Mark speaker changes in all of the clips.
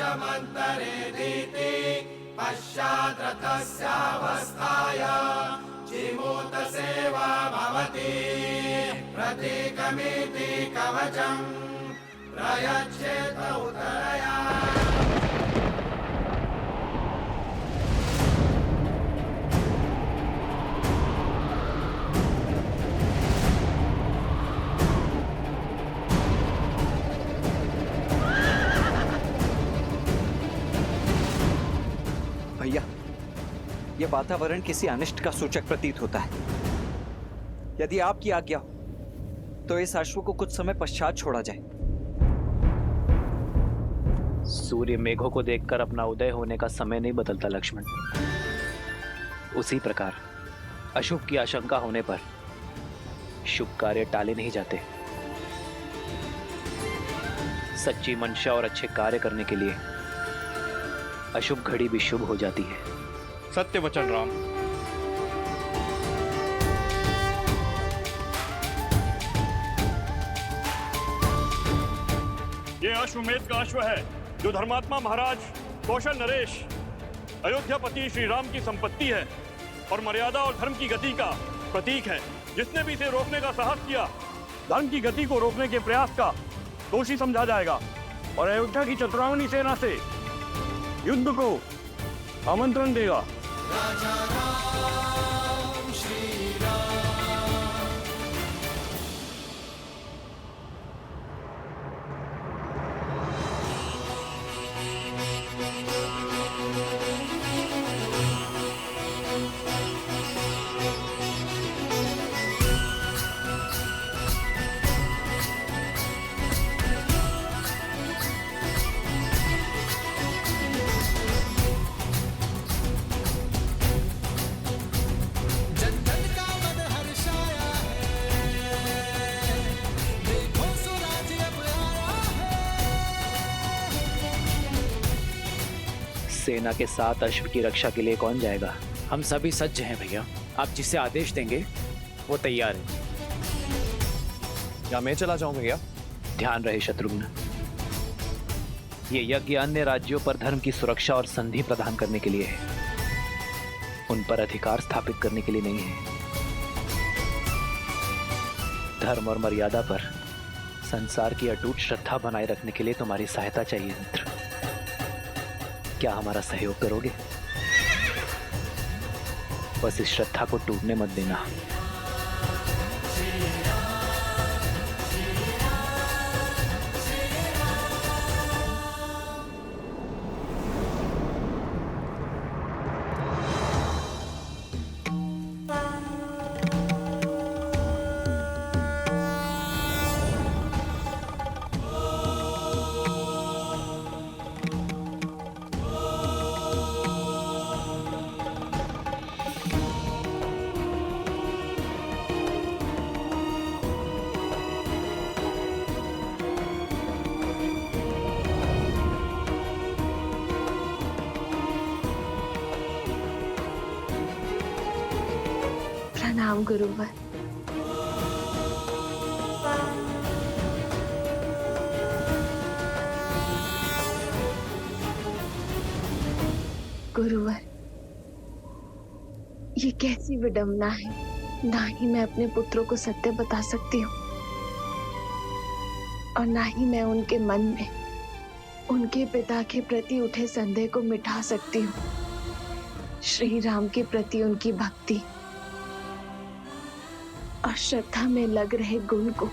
Speaker 1: दीति पश्चाद्रथस्यावस्थाय चिमूतसेवा भवति प्रतीकमिति कवचं प्रयच्छेत उतरया।
Speaker 2: भैया, यह वातावरण किसी अनिष्ट का सूचक प्रतीत होता है। यदि आपकी आज्ञा हो तो इस अश्व को कुछ समय पश्चात छोड़ा जाए।
Speaker 3: सूर्य मेघों को देखकर अपना उदय होने का समय नहीं बदलता लक्ष्मण। उसी प्रकार अशुभ की आशंका होने पर शुभ कार्य टाले नहीं जाते। सच्ची मंशा और अच्छे कार्य करने के लिए अशुभ घड़ी भी शुभ हो जाती है।
Speaker 4: सत्य वचन राम। ये अश्वमेध का अश्व है जो धर्मात्मा महाराज कौशल नरेश अयोध्यापति श्री राम की संपत्ति है और मर्यादा और धर्म की गति का प्रतीक है। जिसने भी इसे रोकने का साहस किया, धर्म की गति को रोकने के प्रयास का दोषी समझा जाएगा और अयोध्या की चतुरांगनी सेना से युद्ध को आमंत्रण देगा।
Speaker 1: राजा राम श्री राम।
Speaker 3: सेना के साथ अश्व की रक्षा के लिए कौन जाएगा?
Speaker 5: हम सभी सज्ज हैं भैया। आप जिसे आदेश देंगे वो तैयार है।
Speaker 4: या मैं चला जाऊं भैया?
Speaker 3: ध्यान रहे शत्रुघ्न, ये यज्ञ अन्य राज्यों पर धर्म की सुरक्षा और संधि प्रदान करने के लिए है, उन पर अधिकार स्थापित करने के लिए नहीं है। धर्म और मर्यादा पर संसार की अटूट श्रद्धा बनाए रखने के लिए तुम्हारी सहायता चाहिए मित्र। क्या हमारा सहयोग करोगे? बस इस श्रद्धा को टूटने मत देना।
Speaker 6: प्रणाम गुरुवर। गुरुवर, ये कैसी विडंबना है। ना ही मैं अपने पुत्रों को सत्य बता सकती हूँ और ना ही मैं उनके मन में उनके पिता के प्रति उठे संदेह को मिटा सकती हूँ। श्री राम के प्रति उनकी भक्ति और श्रद्धा में लग रहे गुण को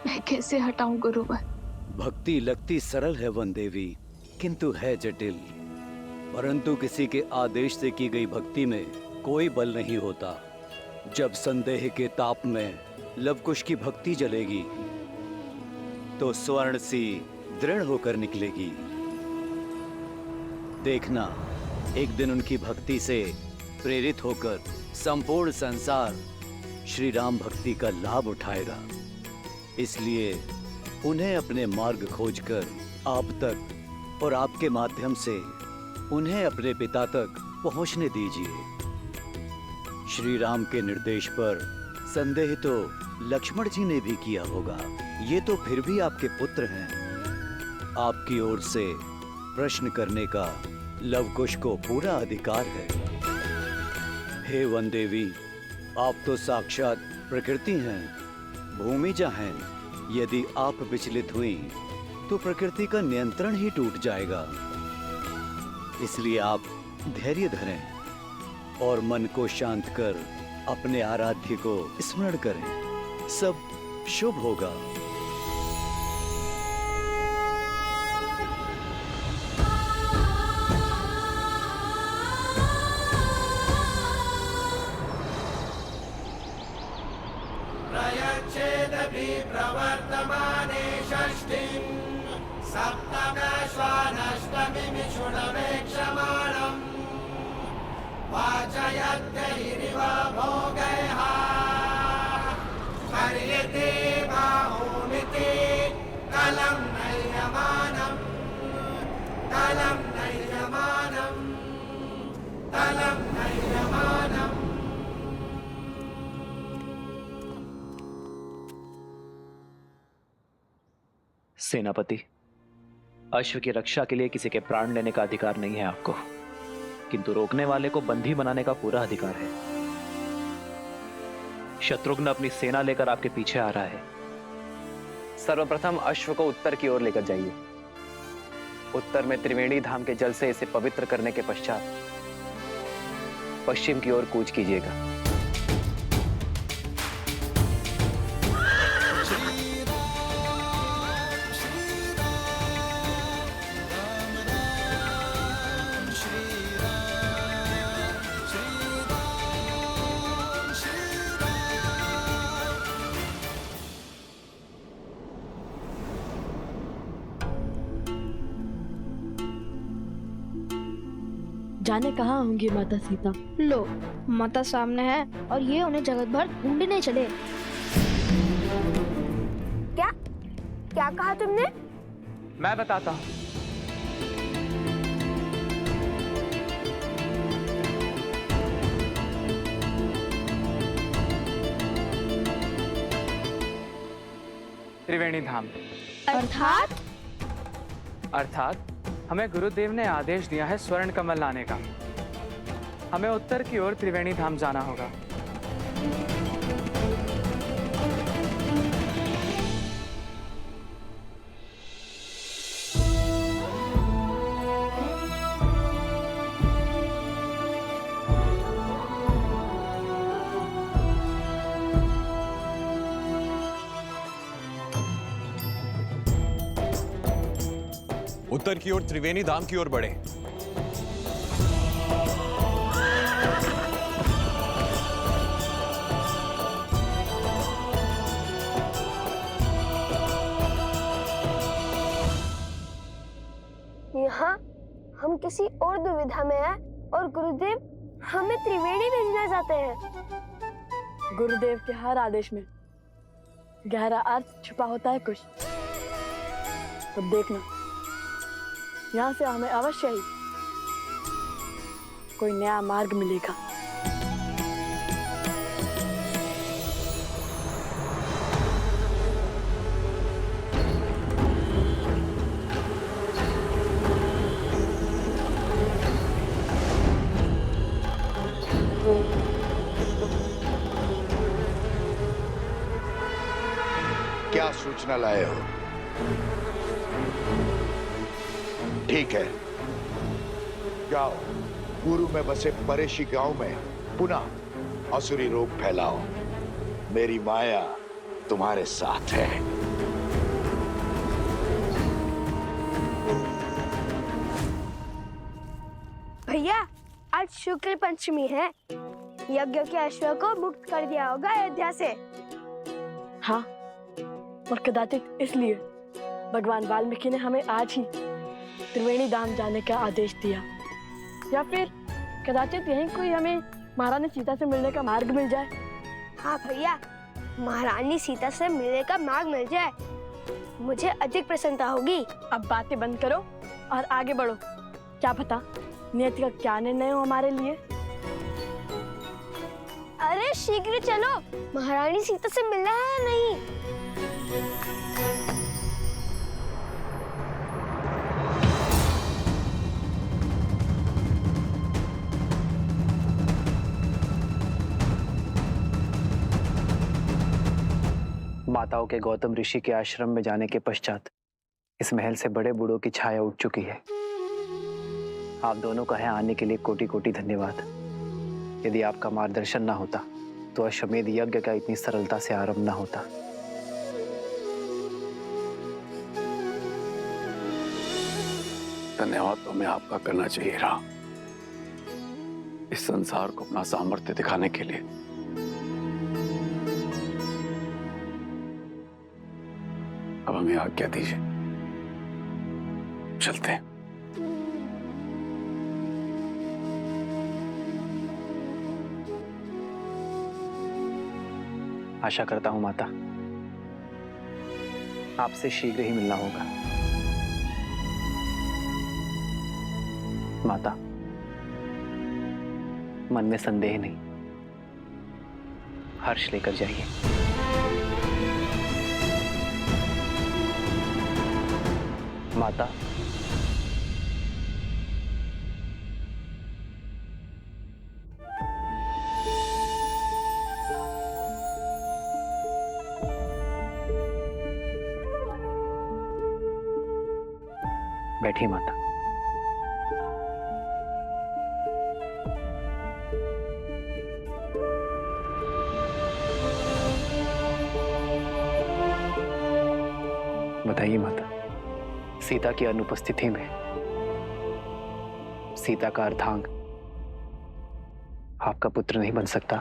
Speaker 6: मैं कैसे हटाऊं गुरुवर?
Speaker 7: भक्ति लगती सरल है वन देवी, किंतु है जटिल। परंतु किसी के आदेश से की गई भक्ति में कोई बल नहीं होता। जब संदेह के ताप में लवकुश की भक्ति जलेगी तो स्वर्ण सी दृढ़ होकर निकलेगी। देखना, एक दिन उनकी भक्ति से प्रेरित होकर संपूर्ण संसार श्री राम भक्ति का लाभ उठाएगा। इसलिए उन्हें अपने मार्ग खोजकर आप तक और आपके माध्यम से उन्हें अपने पिता तक पहुंचने दीजिए। श्री राम के निर्देश पर संदेह तो लक्ष्मण जी ने भी किया होगा। ये तो फिर भी आपके पुत्र हैं। आपकी ओर से प्रश्न करने का लवकुश को पूरा अधिकार है। हे वन देवी, आप तो साक्षात प्रकृति हैं, भूमिजा हैं। यदि आप विचलित हुई तो प्रकृति का नियंत्रण ही टूट जाएगा। इसलिए आप धैर्य धरें और मन को शांत कर अपने आराध्य को स्मरण करें। सब शुभ होगा।
Speaker 1: प्रयच्छेदभि प्रवर्तमाने षष्ठीं सप्तमश्वानष्टमीमिषुणवेक्षमाणम् वाचयद्दैरिव भोगैः पर्यते बाहुमिति कलं नयमानम् कलं नयमानम् कलं नयमानम्।
Speaker 3: सेनापति, अश्व की रक्षा के लिए किसी के प्राण लेने का अधिकार नहीं है आपको, किंतु रोकने वाले को बंदी बनाने का पूरा अधिकार है। शत्रुघ्न अपनी सेना लेकर आपके पीछे आ रहा है।
Speaker 8: सर्वप्रथम अश्व को उत्तर की ओर लेकर जाइए। उत्तर में त्रिवेणी धाम के जल से इसे पवित्र करने के पश्चात पश्चिम की ओर कूच कीजिएगा।
Speaker 9: जाने कहाँ होंगी माता सीता।
Speaker 10: लो, माता सामने है और ये उन्हें जगत भर ढूंढने चले।
Speaker 11: क्या क्या कहा तुमने?
Speaker 8: मैं बताता हूँ। त्रिवेणी धाम अर्थात हमें गुरुदेव ने आदेश दिया है स्वर्ण कमल लाने का। हमें उत्तर की ओर त्रिवेणी धाम जाना होगा।
Speaker 12: उत्तर की ओर त्रिवेणी धाम की ओर बढ़े।
Speaker 11: यहाँ हम किसी और दुविधा में हैं और गुरुदेव हमें त्रिवेणी भेजना चाहते हैं।
Speaker 9: गुरुदेव के हर आदेश में गहरा अर्थ छुपा होता है कुछ। तो देखना, यहाँ से हमें अवश्य ही कोई नया मार्ग मिलेगा।
Speaker 13: क्या सूचना लाए हो? ठीक है, जाओ पूर्व में बसे परेशी गांव में पुनः असुरी रोग फैलाओ। मेरी माया तुम्हारे साथ है।
Speaker 11: भैया, आज शुक्ल पंचमी है। यज्ञ के अश्व को मुक्त कर दिया होगा अयोध्या से।
Speaker 9: हाँ, और कदाचित इसलिए भगवान वाल्मीकि ने हमें आज ही त्रिवेणी धाम जाने का आदेश दिया। या फिर कदाचित यहीं कोई हमें महारानी सीता से मिलने का मार्ग मिल जाए।
Speaker 11: हाँ भैया, महारानी सीता से मिलने का मार्ग मिल जाए, मुझे अधिक प्रसन्नता होगी।
Speaker 9: अब बातें बंद करो और आगे बढ़ो। क्या पता नियति का क्या निर्णय हो हमारे लिए।
Speaker 11: अरे शीघ्र चलो, महारानी सीता से मिलना है या नहीं?
Speaker 3: माताओं के गौतम ऋषि के आश्रम में जाने के पश्चात इस महल से बड़े बूढ़ों की छाया उठ चुकी है। आप दोनों का यहाँ आने के लिए कोटि कोटि धन्यवाद। यदि आपका मार्गदर्शन ना होता तो अश्वमेध यज्ञ का इतनी सरलता से आरंभ ना होता।
Speaker 14: धन्यवाद तो मैं आपका करना चाहिए रहा, इस संसार को अपना सामर्थ्य दिखाने के लिए। अब हमें आज्ञा दीजिए, चलते हैं।
Speaker 3: आशा करता हूं माता, आपसे शीघ्र ही मिलना होगा। माता, मन में संदेह नहीं, हर्ष लेकर जाइए। माता, बैठिए माता। बताइए माता, सीता की अनुपस्थिति में सीता का अर्धांग आपका पुत्र नहीं बन सकता?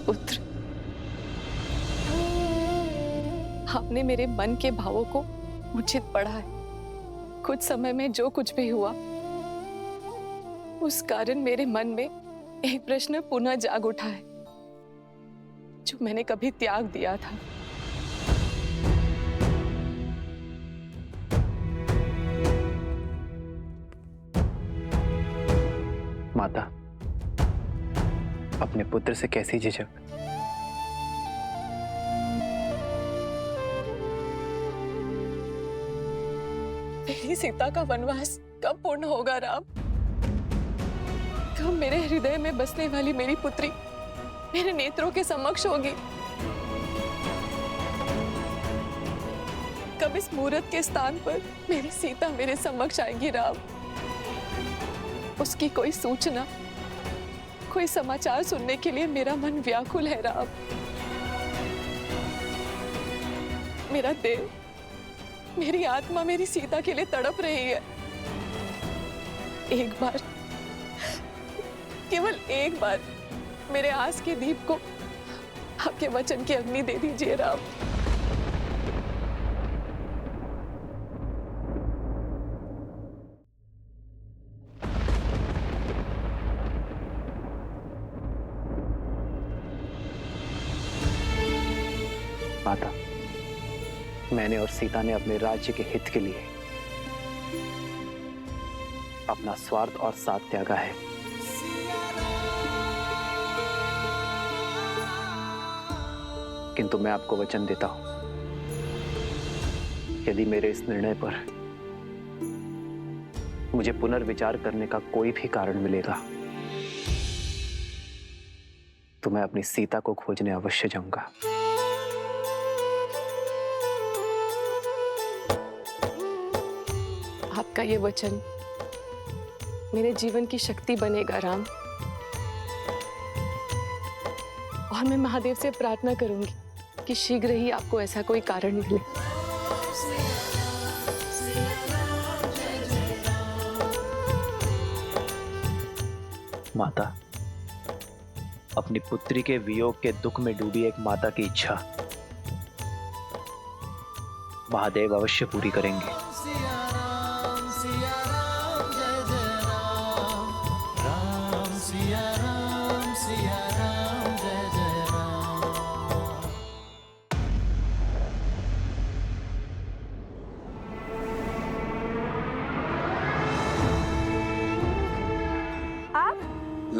Speaker 15: पुत्र, आपने मेरे मन के भावों को उचित पढ़ा है। कुछ समय में जो कुछ भी हुआ, उस कारण मेरे मन में एक प्रश्न पुनः जाग उठा है, जो मैंने कभी त्याग दिया था।
Speaker 3: माता, अपने पुत्र से कैसी झिझक?
Speaker 15: मेरी सीता का वनवास कब पूर्ण होगा राम? कब मेरे हृदय में बसने वाली मेरी पुत्री मेरे नेत्रों के समक्ष होगी? कब इस मुहूर्त के स्थान पर मेरी सीता मेरे समक्ष आएगी राम? उसकी कोई सूचना, कोई समाचार सुनने के लिए मेरा मन व्याकुल है राम। मेरा देव, मेरी आत्मा मेरी सीता के लिए तड़प रही है। एक बार, केवल एक बार मेरे आस के दीप को आपके वचन की अग्नि दे दीजिए राम।
Speaker 3: माता, मैंने और सीता ने अपने राज्य के हित के लिए अपना स्वार्थ और साथ त्यागा है। किंतु मैं आपको वचन देता हूं, यदि मेरे इस निर्णय पर मुझे पुनर्विचार करने का कोई भी कारण मिलेगा तो मैं अपनी सीता को खोजने अवश्य जाऊंगा।
Speaker 15: आपका ये वचन मेरे जीवन की शक्ति बनेगा राम, और मैं महादेव से प्रार्थना करूंगी कि शीघ्र ही आपको ऐसा कोई कारण मिले।
Speaker 3: माता, अपनी पुत्री के वियोग के दुख में डूबी एक माता की इच्छा महादेव अवश्य पूरी करेंगे।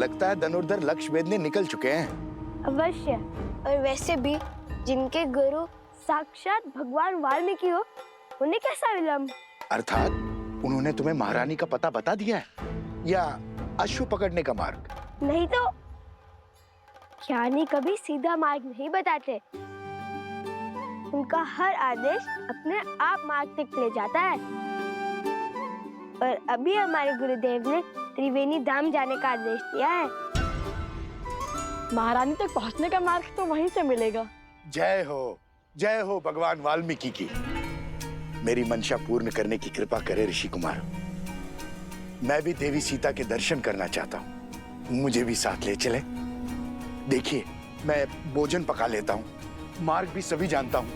Speaker 13: लगता है धनुर्धर लक्ष्य भेदने निकल चुके हैं।
Speaker 11: अवश्य। और वैसे भी जिनके गुरु साक्षात भगवान वाल्मीकि हो, उन्हें कैसा विलम्ब?
Speaker 13: अर्थात उन्होंने तुम्हें महारानी का पता बता दिया है या अश्व पकड़ने का मार्ग?
Speaker 11: नहीं तो ज्ञानी कभी सीधा मार्ग नहीं बताते। उनका हर आदेश अपने आप मार्ग तक ले जाता है। और अभी हमारे गुरुदेव ने त्रिवेणी धाम जाने का आदेश दिया है।
Speaker 9: महारानी तक पहुंचने का मार्ग तो वहीं से मिलेगा।
Speaker 13: जय हो भगवान वाल्मीकि की। मेरी मंशा पूर्ण करने की कृपा करे ऋषि कुमार। मैं भी देवी सीता के दर्शन करना चाहता हूँ, मुझे भी साथ ले चले। देखिए, मैं भोजन पका लेता हूँ, मार्ग भी सभी जानता हूँ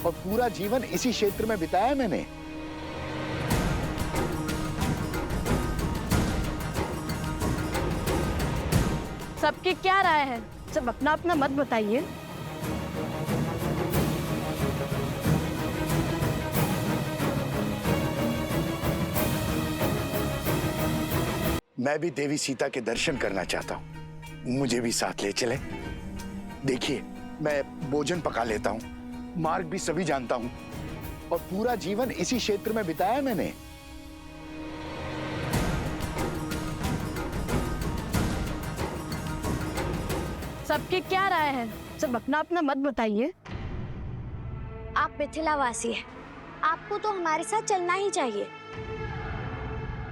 Speaker 13: और पूरा जीवन इसी क्षेत्र में बिताया मैंने।
Speaker 9: सबकी क्या राय है? सब अपना अपना मत बताइए।
Speaker 13: मैं भी देवी सीता के दर्शन करना चाहता हूँ, मुझे भी साथ ले चले। देखिए, मैं भोजन पका लेता हूँ, मार्ग भी सभी जानता हूँ और पूरा जीवन इसी क्षेत्र में बिताया मैंने।
Speaker 9: सबकी क्या राय है? सब अपना अपना मत बताइए।
Speaker 16: आप मिथिलावासी हैं, आपको तो हमारे साथ चलना ही चाहिए।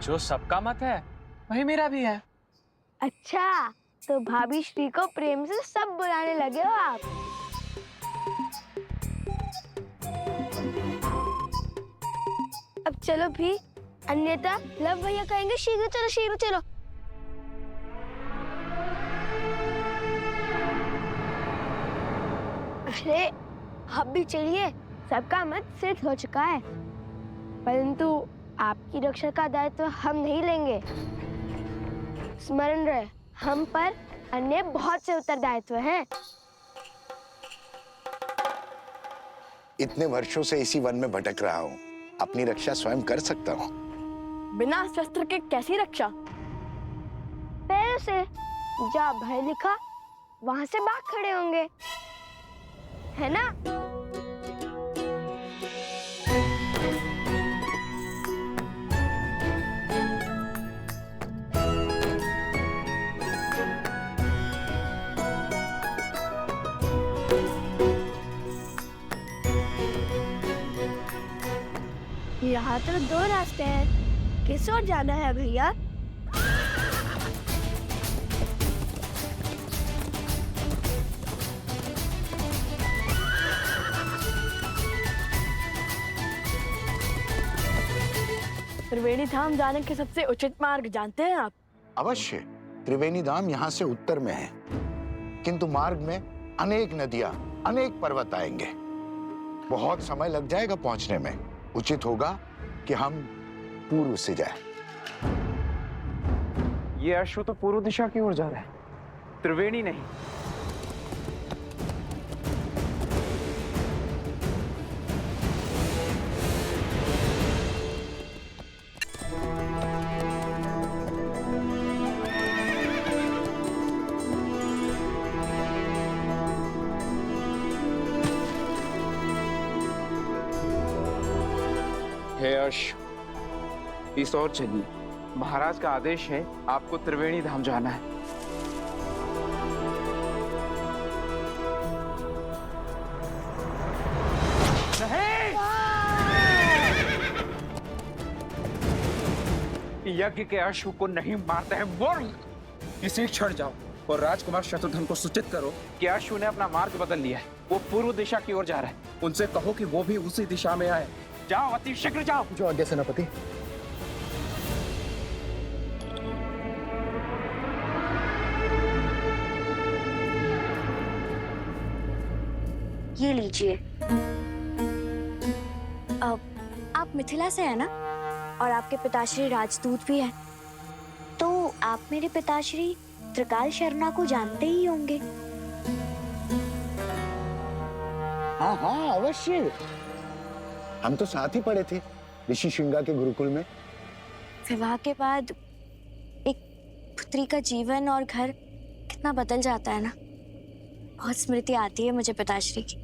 Speaker 8: जो सबका मत है वही मेरा भी है।
Speaker 11: अच्छा, तो भाभी श्री को प्रेम से सब बुलाने लगे हो आप। अब चलो भी, अन्यथा लव भैया कहेंगे शीघ्र चलो शीघ्र चलो। अरे आप भी चलिए, सबका मत सिद्ध हो चुका है। परंतु आपकी रक्षा का दायित्व हम नहीं लेंगे। स्मरण रहे, हम पर अन्य बहुत से उत्तरदायित्व हैं।
Speaker 13: इतने वर्षों से इसी वन में भटक रहा हूँ, अपनी रक्षा स्वयं कर सकता हूँ।
Speaker 9: बिना शस्त्र के कैसी रक्षा?
Speaker 11: पैरों से। जहाँ भय लिखा वहां से बाघ खड़े होंगे, है ना? यहाँ तो दो रास्ते हैं, किस ओर जाना है भैया?
Speaker 9: त्रिवेणी धाम जाने के सबसे उचित मार्ग जानते हैं आप?
Speaker 13: अवश्य, त्रिवेणी धाम यहाँ से उत्तर में है, किंतु मार्ग में अनेक नदियां, अनेक पर्वत आएंगे। बहुत समय लग जाएगा पहुंचने में। उचित होगा कि हम पूर्व से जाएं।
Speaker 8: ये अश्व तो पूर्व दिशा की ओर जा रहा है, त्रिवेणी नहीं।
Speaker 17: हे अश्व, इस ओर चलिए। महाराज का आदेश है, आपको त्रिवेणी धाम जाना है।
Speaker 5: नहीं! यज्ञ के अश्व को नहीं मारते हैं मूर्ख। इसे छोड़ जाओ और राजकुमार शत्रुघ्न को सूचित करो कि अश्व ने अपना मार्ग बदल लिया है, वो पूर्व दिशा की ओर जा रहा है। उनसे कहो कि वो भी उसी दिशा में आए। जाओ, अति शीघ्र जाओ।
Speaker 13: जो आज्ञा सेनापति।
Speaker 16: ये लीजिए। अब आप मिथिला से हैं ना, और आपके पिताश्री राजदूत भी हैं, तो आप मेरे पिताश्री त्रिकाल शर्मा को जानते ही होंगे।
Speaker 13: हाँ हाँ अवश्य, हम तो साथ ही पढ़े थे ऋषि श्रृंगा के गुरुकुल में।
Speaker 16: विवाह के बाद एक पुत्री का जीवन और घर कितना बदल जाता है ना। बहुत स्मृति आती है मुझे पिताश्री की।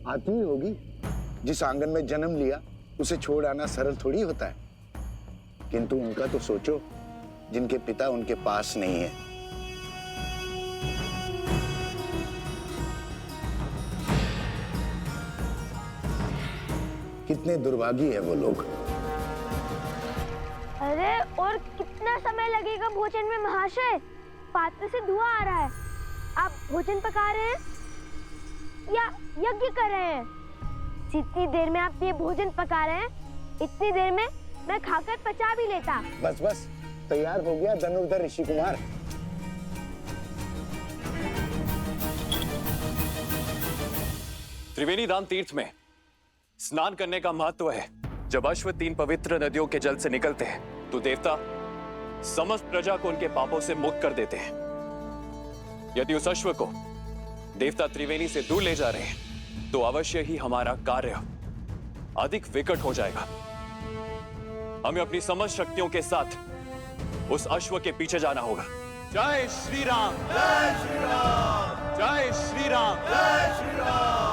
Speaker 13: आती ही होगी। जिस आंगन में जन्म लिया उसे छोड़ आना सरल थोड़ी होता है। किंतु उनका तो सोचो, जिनके पिता उनके पास नहीं है। कितने दुर्भागी है वो लोग।
Speaker 11: अरे और कितना समय लगेगा भोजन में महाशय? पात्र से धुआं आ रहा है। आप भोजन पका रहे हैं या यज्ञ कर रहे हैं? जितनी देर में आप ये भोजन पका रहे हैं, इतनी देर में मैं खाकर पचा भी लेता।
Speaker 13: बस बस, तैयार हो गया धनुर्धर ऋषि कुमार।
Speaker 12: त्रिवेणी धाम तीर्थ में स्नान करने का महत्व है। जब अश्व 3 पवित्र नदियों के जल से निकलते हैं तो देवता समस्त प्रजा को उनके पापों से मुक्त कर देते हैं। यदि उस अश्व को देवता त्रिवेणी से दूर ले जा रहे हैं तो अवश्य ही हमारा कार्य अधिक विकट हो जाएगा। हमें अपनी समस्त शक्तियों के साथ उस अश्व के पीछे जाना होगा। जय श्री राम, जय श्री राम, जय श्री राम, जय श्री राम।